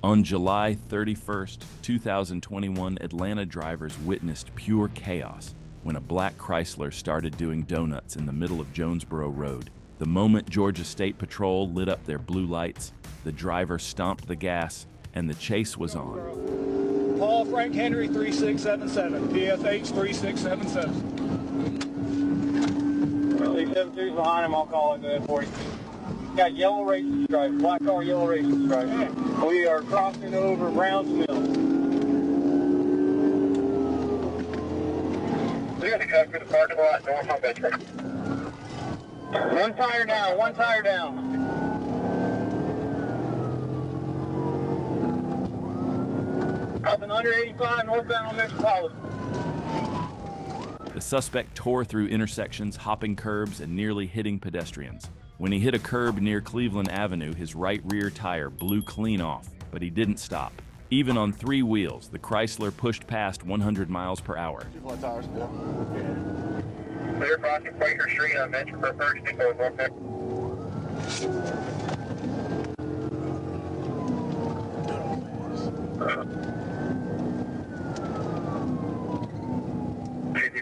On July 31st, 2021, Atlanta drivers witnessed pure chaos when a black Chrysler started doing donuts in the middle of Jonesboro Road. The moment Georgia State Patrol lit up their blue lights, the driver stomped the gas, and the chase was on. Paul Frank Henry 3677, PFH 3677. Leave 7-2's behind him, I'll call it good for you. Got yellow racing stripes, black car, yellow racing stripes. We are crossing over Brown's Mill. We're going to cut through the parking lot north on Bedford. One tire down, one tire down. Up and under 85 northbound on Metropolitan. The suspect tore through intersections, hopping curbs, and nearly hitting pedestrians. When he hit a curb near Cleveland Avenue, his right rear tire blew clean off, but he didn't stop. Even on three wheels, the Chrysler pushed past 100 miles per hour. Clear crossing Quaker Street on Metro for first and goes up there.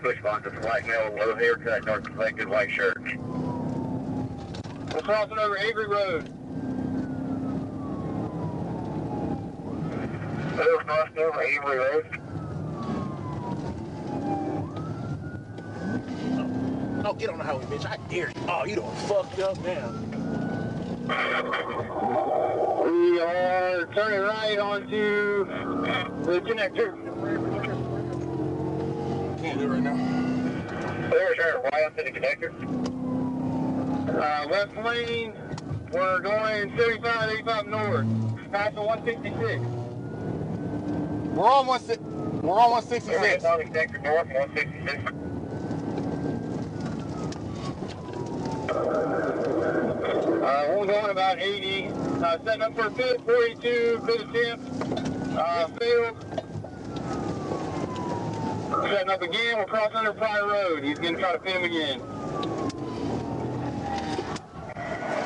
Response to black male, low haircut, dark complected, white shirt. We're crossing over Avery Road. We're crossing over Avery Road. Oh, get on the highway, bitch. I dare you. Oh, you done fucked up now. We are turning right onto the connector. Can't do it right now. We're turning right onto the connector. Left lane, we're going 75, 85 north, passing 166. We're on 166. On the connector north, 166. We're going about 80. Setting up for a pit, 42, good attempt. Failed. Setting up again, we're crossing under Pryor Road. He's going to try to pin him again.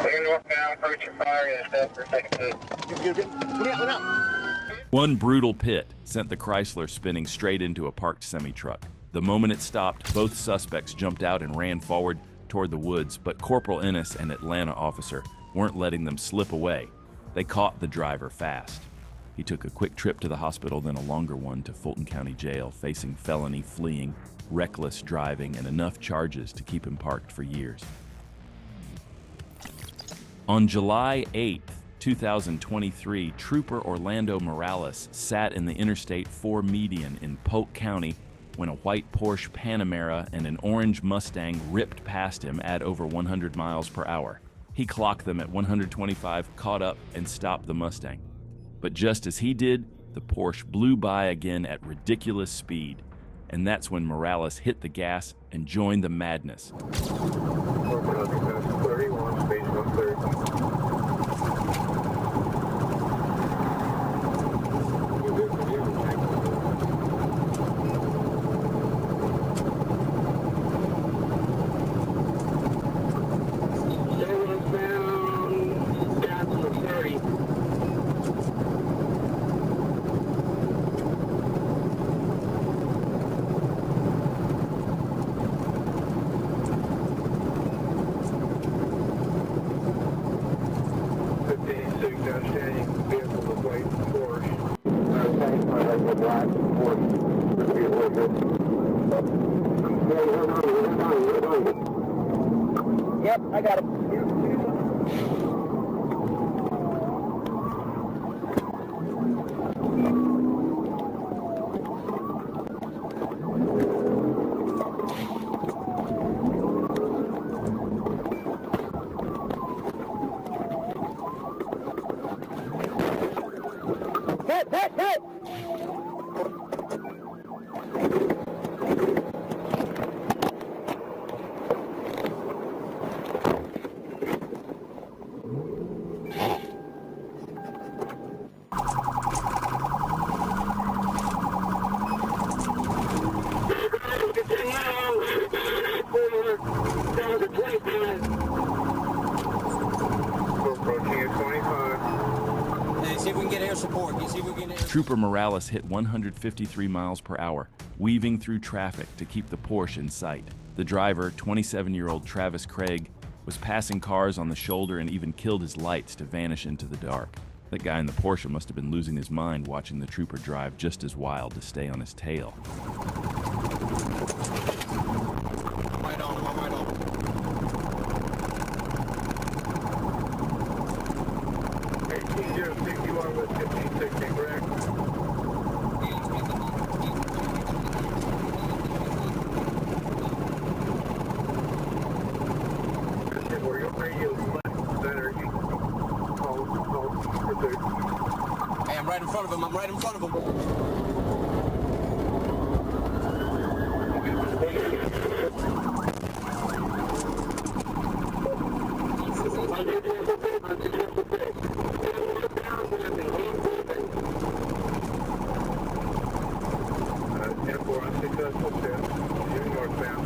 They're northbound, approaching fire, and step for a second pit. Look out. One brutal pit sent the Chrysler spinning straight into a parked semi-truck. The moment it stopped, both suspects jumped out and ran forward toward the woods, but Corporal Ennis, an Atlanta officer, weren't letting them slip away. They caught the driver fast. He took a quick trip to the hospital, then a longer one to Fulton County Jail, facing felony fleeing, reckless driving, and enough charges to keep him parked for years. On July 8th, 2023, Trooper Orlando Morales sat in the Interstate 4 median in Polk County when a white Porsche Panamera and an orange Mustang ripped past him at over 100 miles per hour. He clocked them at 125, caught up, and stopped the Mustang. But just as he did, the Porsche blew by again at ridiculous speed. And that's when Morales hit the gas and joined the madness. 31, space 130. Yep, I got him. Hit! air support. You see if we can get air. Trooper Morales hit 153 miles per hour, weaving through traffic to keep the Porsche in sight. The driver, 27-year-old Travis Craig, was passing cars on the shoulder and even killed his lights to vanish into the dark. That guy in the Porsche must have been losing his mind watching the trooper drive just as wild to stay on his tail. Right on, I'm right on. You are with 1560, correct? Where your radio is left better, you call Hey, I'm right in front of him. I'm right in front of him. Airport unsuccessful tip. You're northbound.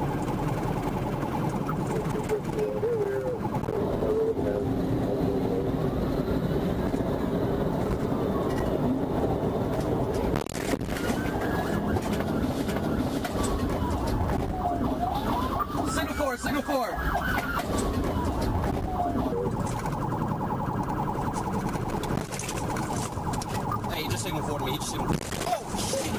Signal forward, signal forward. Hey, he just signal forward to me. He just signal. Oh, shit.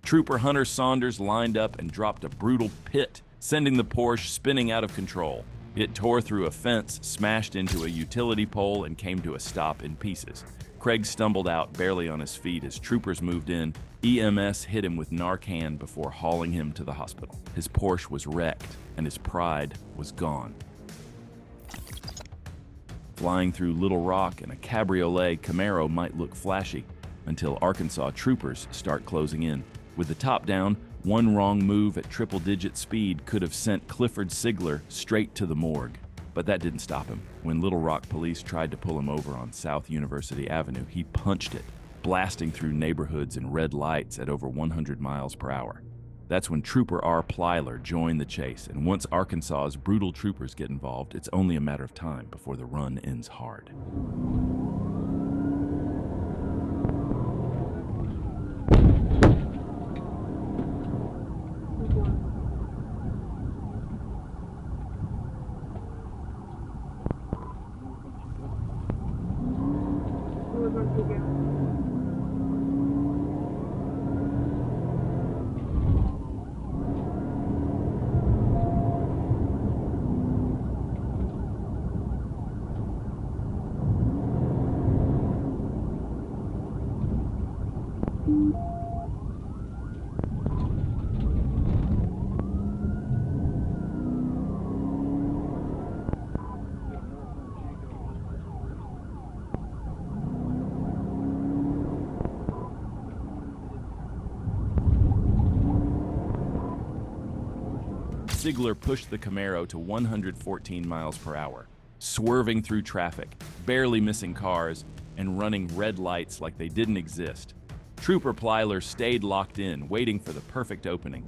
Trooper Hunter Saunders lined up and dropped a brutal pit, sending the Porsche spinning out of control. It tore through a fence, smashed into a utility pole, and came to a stop in pieces. Craig stumbled out, barely on his feet, as troopers moved in. EMS hit him with Narcan before hauling him to the hospital. His Porsche was wrecked, and his pride was gone. Flying through Little Rock in a cabriolet Camaro might look flashy, until Arkansas troopers start closing in. With the top down, one wrong move at triple-digit speed could have sent Clifford Sigler straight to the morgue. But that didn't stop him. When Little Rock police tried to pull him over on South University Avenue, he punched it, blasting through neighborhoods and red lights at over 100 miles per hour. That's when Trooper R. Plyler joined the chase, and once Arkansas's brutal troopers get involved, it's only a matter of time before the run ends hard. Sigler pushed the Camaro to 114 miles per hour, swerving through traffic, barely missing cars, and running red lights like they didn't exist. Trooper Plyler stayed locked in, waiting for the perfect opening.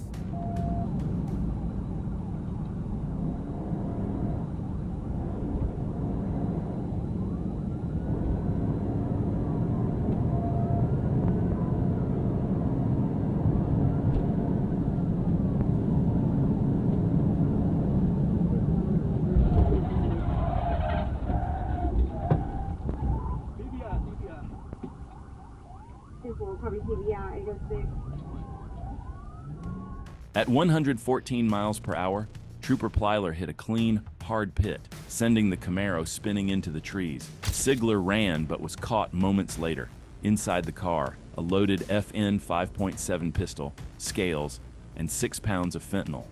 At 114 miles per hour, Trooper Plyler hit a clean, hard pit, sending the Camaro spinning into the trees. Sigler ran but was caught moments later. Inside the car, a loaded FN 5.7 pistol, scales, and 6 pounds of fentanyl.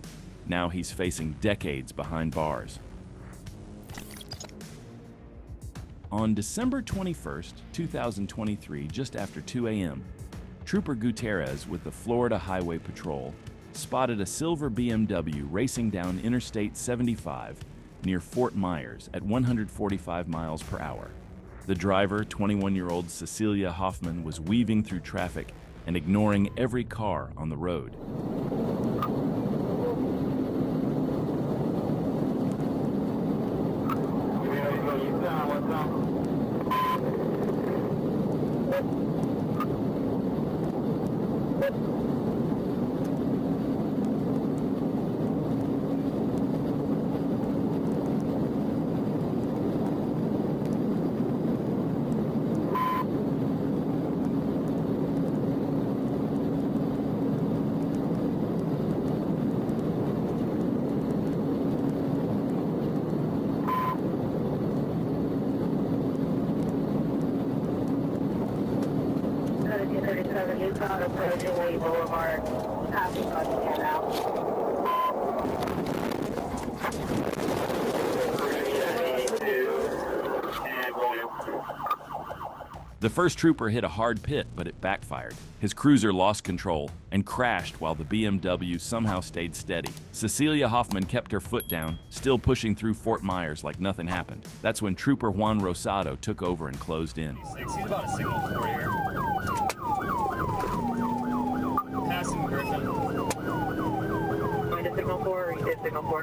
Now he's facing decades behind bars. On December 21st, 2023, just after 2 a.m., Trooper Gutierrez with the Florida Highway Patrol spotted a silver BMW racing down Interstate 75 near Fort Myers at 145 miles per hour. The driver, 21-year-old Cecilia Hoffman, was weaving through traffic and ignoring every car on the road. Approaching Lee Boulevard, passing on the now. The first trooper hit a hard pit, but it backfired. His cruiser lost control and crashed while the BMW somehow stayed steady. Cecilia Hoffman kept her foot down, still pushing through Fort Myers like nothing happened. That's when Trooper Juan Rosado took over and closed in. He's about a signal 4 here. Passing Griffin. Going to signal 4, or you did signal 4?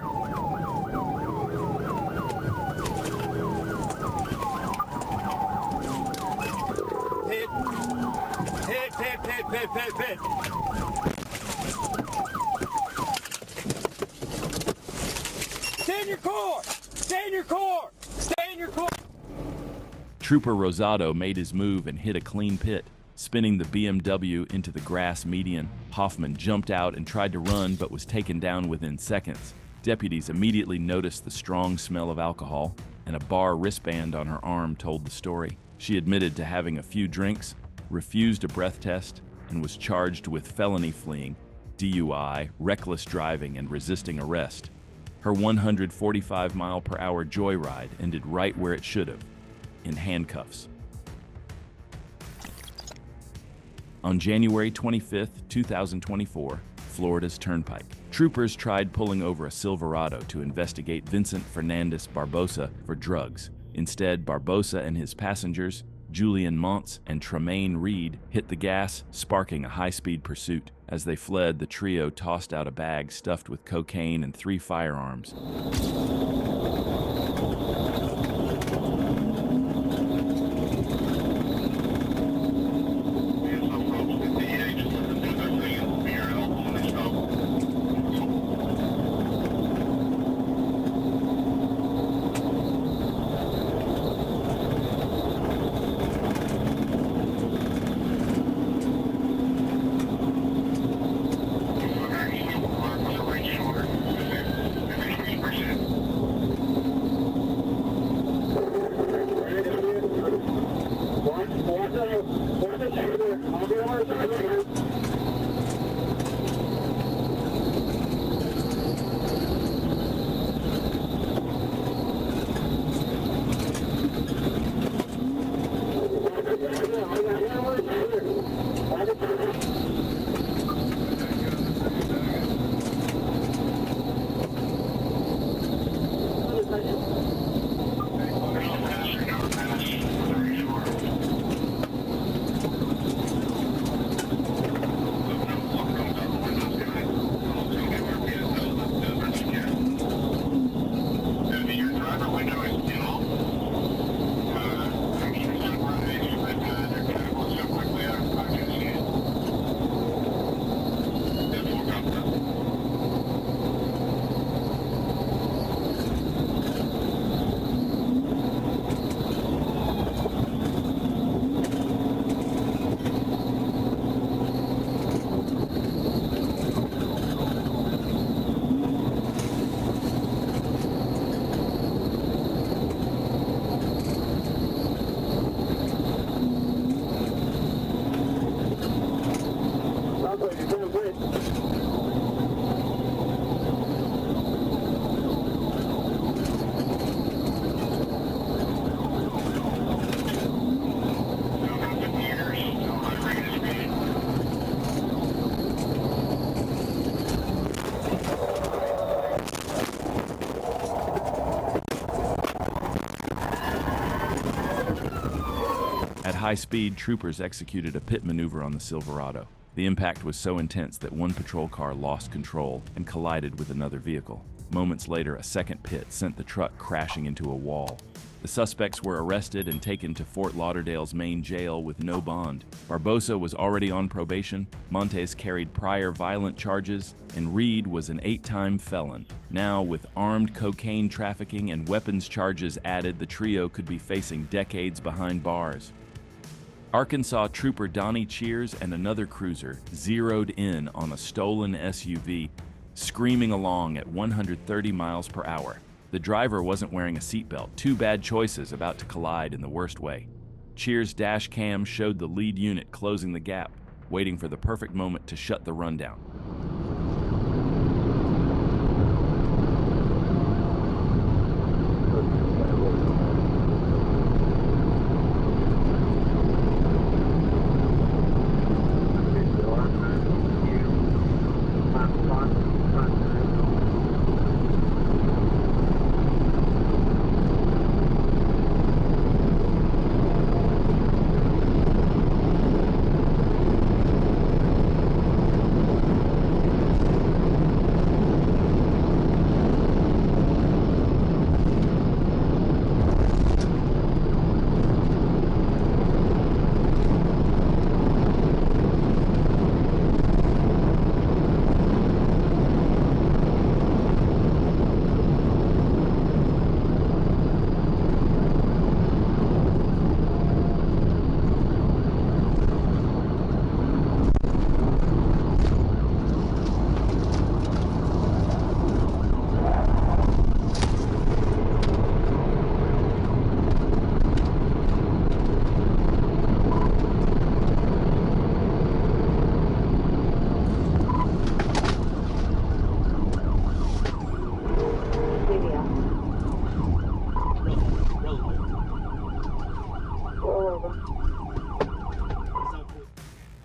Pit. Stay in your core! Stay in your core! Stay in your core! Trooper Rosado made his move and hit a clean pit, spinning the BMW into the grass median. Hoffman jumped out and tried to run, but was taken down within seconds. Deputies immediately noticed the strong smell of alcohol, and a bar wristband on her arm told the story. She admitted to having a few drinks, refused a breath test, and was charged with felony fleeing, DUI, reckless driving, and resisting arrest. Her 145-mile-per-hour joyride ended right where it should have, in handcuffs. On January 25, 2024, Florida's Turnpike, troopers tried pulling over a Silverado to investigate Vincent Fernandez Barbosa for drugs. Instead, Barbosa and his passengers, Julian Montz and Tremaine Reed, hit the gas, sparking a high-speed pursuit. As they fled, the trio tossed out a bag stuffed with cocaine and 3 firearms. At high speed, troopers executed a pit maneuver on the Silverado. The impact was so intense that one patrol car lost control and collided with another vehicle. Moments later, a second pit sent the truck crashing into a wall. The suspects were arrested and taken to Fort Lauderdale's main jail with no bond. Barbosa was already on probation, Montes carried prior violent charges, and Reed was an 8-time felon. Now, with armed cocaine trafficking and weapons charges added, the trio could be facing decades behind bars. Arkansas Trooper Donnie Cheers and another cruiser zeroed in on a stolen SUV, screaming along at 130 miles per hour. The driver wasn't wearing a seatbelt. Two bad choices about to collide in the worst way. Cheers' dash cam showed the lead unit closing the gap, waiting for the perfect moment to shut the rundown.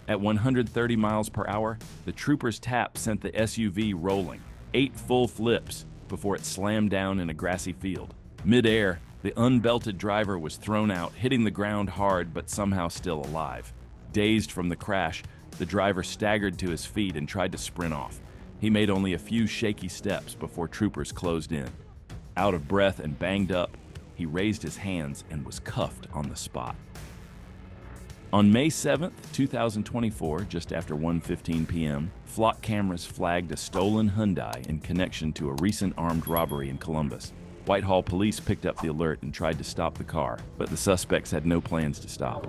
At 130 miles per hour, the trooper's tap sent the SUV rolling, 8 full flips before it slammed down in a grassy field. Mid-air, the unbelted driver was thrown out, hitting the ground hard but somehow still alive. Dazed from the crash, the driver staggered to his feet and tried to sprint off. He made only a few shaky steps before troopers closed in. Out of breath and banged up, he raised his hands and was cuffed on the spot. On May 7, 2024, just after 1:15 p.m., flock cameras flagged a stolen Hyundai in connection to a recent armed robbery in Columbus. Whitehall police picked up the alert and tried to stop the car, but the suspects had no plans to stop.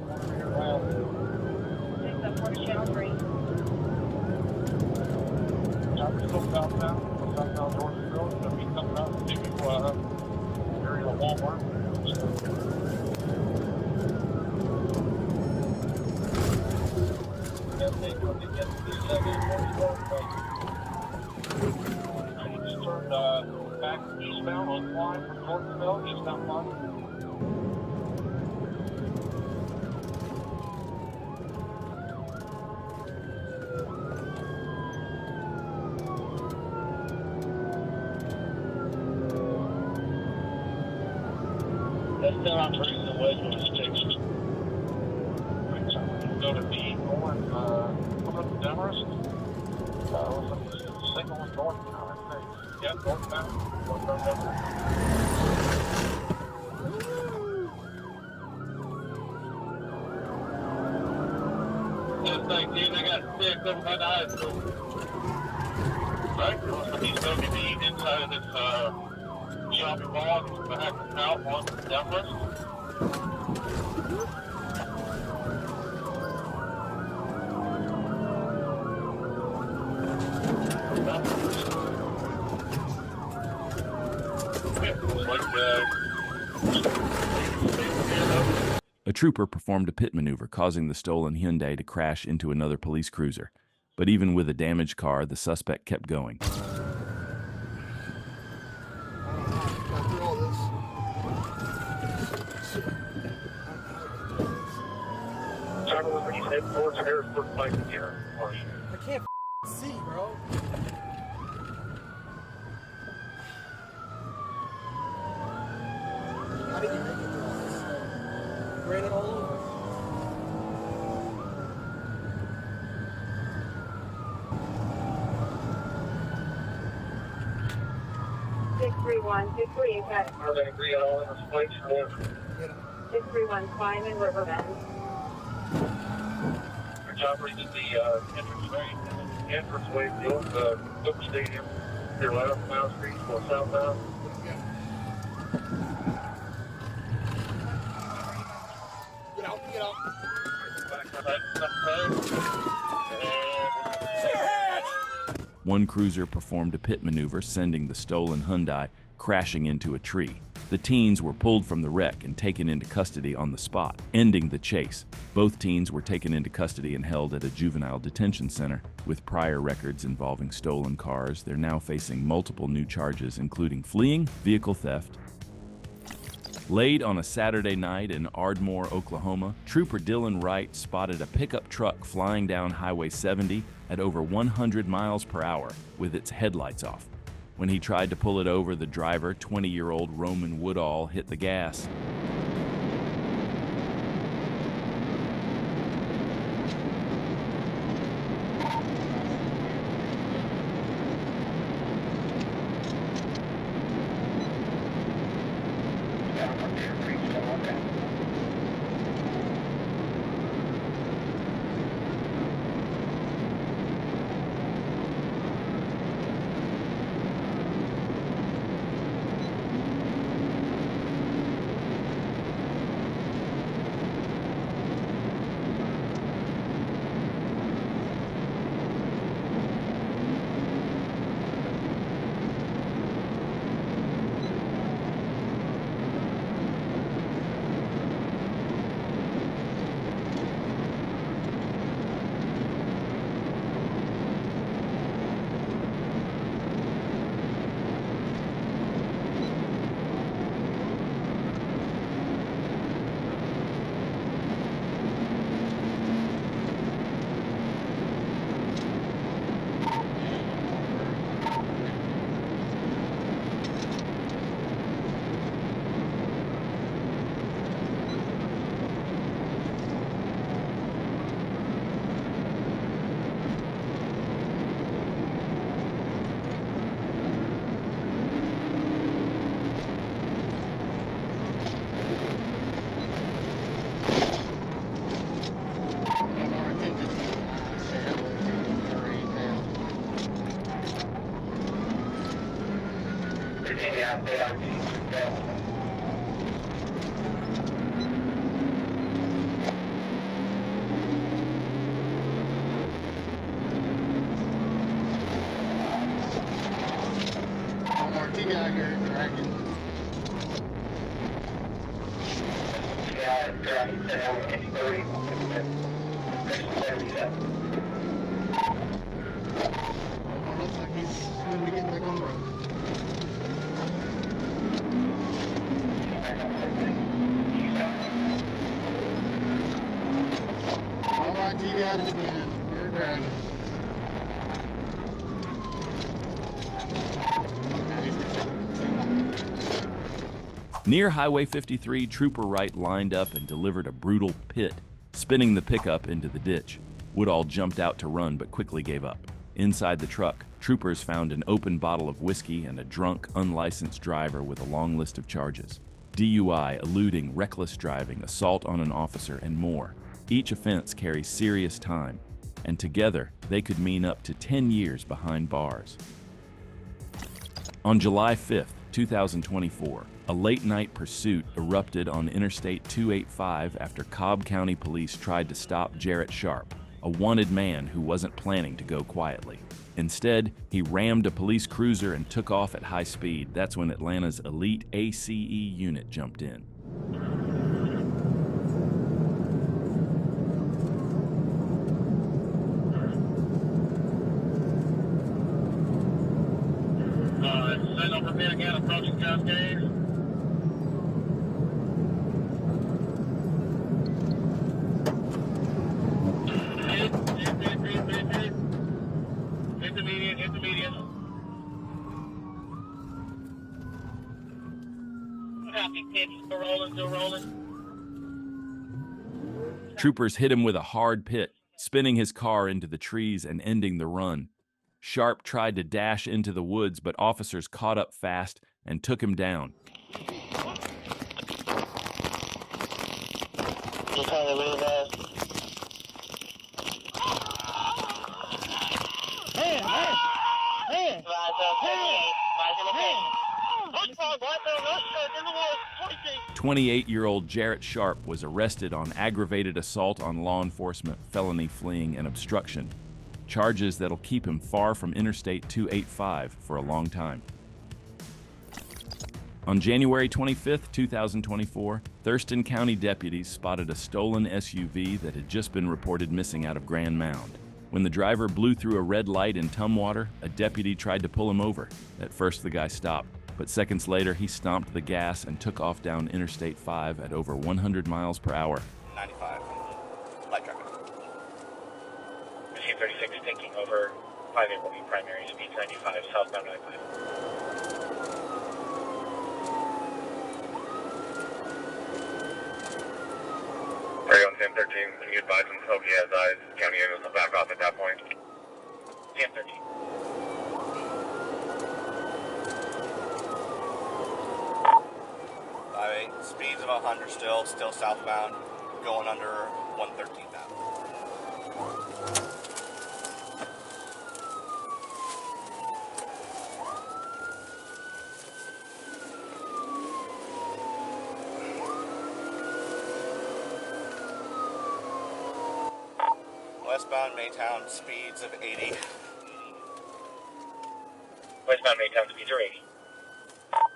Back eastbound on line from Northville, eastbound line. That's down on Teresa Wedgwood Station. Go to B, going up Demarest. Signal was northbound, I think. Yeah, northbound. Good thing, dude. I got sick over my eyes. Right? He's going to be inside of this shopping mall. He's going to have to out on Demarest. A trooper performed a pit maneuver, causing the stolen Hyundai to crash into another police cruiser. But even with a damaged car, the suspect kept going. I can't see, bro. How did you make it through all this? Ran it all over. 631, 638, got Are they agree on all of this place? 631, Simon Riverbend. Your job reading the entrance way to the Book Stadium. Your left, Mount Street, or southbound. Get out, get out. One cruiser performed a pit maneuver, sending the stolen Hyundai crashing into a tree. The teens were pulled from the wreck and taken into custody on the spot, ending the chase. Both teens were taken into custody and held at a juvenile detention center. With prior records involving stolen cars, they're now facing multiple new charges, including fleeing, vehicle theft. Late on a Saturday night in Ardmore, Oklahoma, Trooper Dylan Wright spotted a pickup truck flying down Highway 70 at over 100 miles per hour with its headlights off. When he tried to pull it over, the driver, 20-year-old Roman Woodall, hit the gas. Near Highway 53, Trooper Wright lined up and delivered a brutal pit, spinning the pickup into the ditch. Woodall jumped out to run but quickly gave up. Inside the truck, troopers found an open bottle of whiskey and a drunk, unlicensed driver with a long list of charges: DUI, eluding, reckless driving, assault on an officer, and more. Each offense carries serious time, and together they could mean up to 10 years behind bars. On July 5th, 2024, a late-night pursuit erupted on Interstate 285 after Cobb County Police tried to stop Jarrett Sharp, a wanted man who wasn't planning to go quietly. Instead, he rammed a police cruiser and took off at high speed. That's when Atlanta's elite ACE unit jumped in. Send over pin again, approaching Cascade. Intermediate. Copy, pitch, still rolling. Troopers hit him with a hard pit, spinning his car into the trees and ending the run. Sharp tried to dash into the woods, but officers caught up fast and took him down. Hey! 28-year-old Jarrett Sharp was arrested on aggravated assault on law enforcement, felony fleeing, and obstruction, charges that'll keep him far from Interstate 285 for a long time. On January 25, 2024, Thurston County deputies spotted a stolen SUV that had just been reported missing out of Grand Mound. When the driver blew through a red light in Tumwater, a deputy tried to pull him over. At first, the guy stopped, but seconds later, he stomped the gas and took off down Interstate 5 at over 100 miles per hour. 95, light traffic. Machine 36 taking over 581 primary, speed 95, southbound 95. Are you on 1013? Can you advise him? Hope he has eyes. County units will back off at that point. 1013. Speeds of 100 still southbound, going under 113 now. Westbound Maytown, speeds of 80. Westbound Maytown, speeds are 80.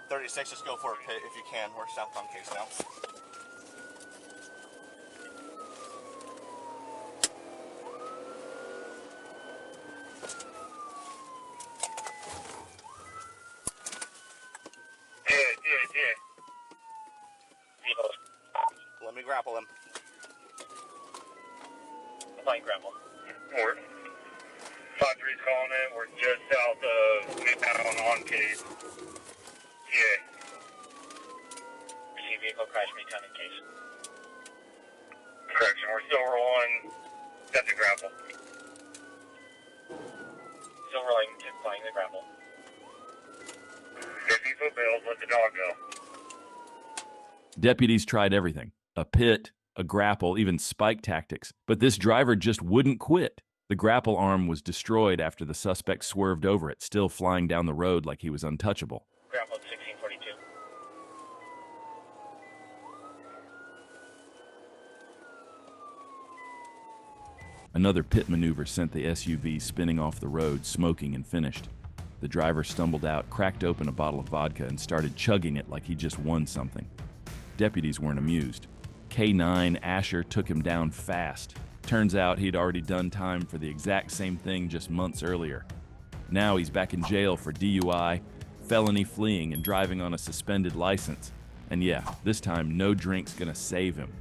36, just go for a pit if you can. We're southbound case now. Yeah. Let me grapple him. Applying grapple. Word. 5-3's calling in. We're just south of Midtown on case. Yeah. Receive vehicle crash, Maytown in case. Correction. We're still rolling. Got the grapple. Still rolling, applying the grapple. 50-foot bails. Let the dog go. Deputies tried everything: a pit, a grapple, even spike tactics. But this driver just wouldn't quit. The grapple arm was destroyed after the suspect swerved over it, still flying down the road like he was untouchable. Grapple at 1642. Another pit maneuver sent the SUV spinning off the road, smoking and finished. The driver stumbled out, cracked open a bottle of vodka, and started chugging it like he just won something. Deputies weren't amused. K9 Asher took him down fast. Turns out he'd already done time for the exact same thing just months earlier. Now he's back in jail for DUI, felony fleeing, and driving on a suspended license. And yeah, this time no drink's gonna save him.